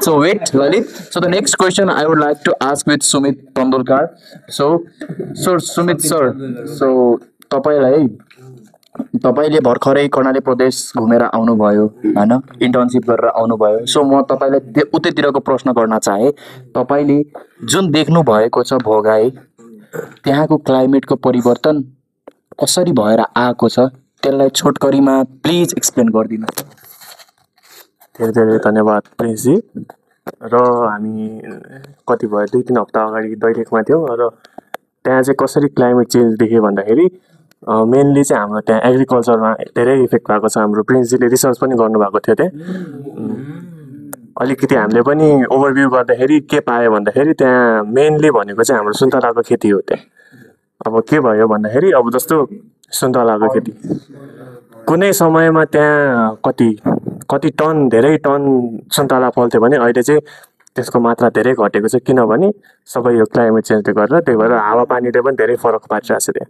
So wait, Lalit. So the next question I would like to ask with Sumit Tandolkar. So Sumit sir, so तपाईँलाई तपाईँले भर्खरै कर्णाली प्रदेश घुमेर आउनुभयो होइन, इन्टर्नसिप गरेर आउनुभयो। सो म तपाईँलाई उतैतिरको प्रश्न गर्न चाहे, तपाईँले जुन देख्नु भएको छ भोगाई, त्यहाँको क्लाइमेटको परिवर्तन कसरी भएर आएको छ, त्यसलाई छोटकरीमा प्लिज एक्सप्लेन गरिदिनु। धेरै धेरै धन्यवाद प्रिन्सजी। र हामी कति भयो 2-3 हप्ता अगाडि दैलेखमा थियौँ र त्यहाँ चाहिँ कसरी क्लाइमेट चेन्ज देख्यो भन्दाखेरि मेनली चाहिँ हाम्रो त्यहाँ एग्रिकल्चरमा धेरै इफेक्ट भएको छ। हाम्रो प्रिन्सजीले रिसर्च पनि गर्नुभएको थियो त्यहाँ। अलिकति हामीले पनि ओभरभ्यू गर्दाखेरि के पायो भन्दाखेरि त्यहाँ मेनली भनेको चाहिँ हाम्रो सुन्तलाको खेती हो। त्यहाँ अब के भयो भन्दाखेरि अब जस्तो सुन्तलाको खेती कुनै समयमा त्यहाँ कति टन, धेरै टन सुन्तला फल्थ्यो भने अहिले चाहिँ त्यसको मात्रा धेरै घटेको छ। किनभने सबै यो क्लाइमेट चेन्जले गर्दा, त्यही भएर हावापानीले पनि धेरै फरक पारिरहेको छ त्यहाँ।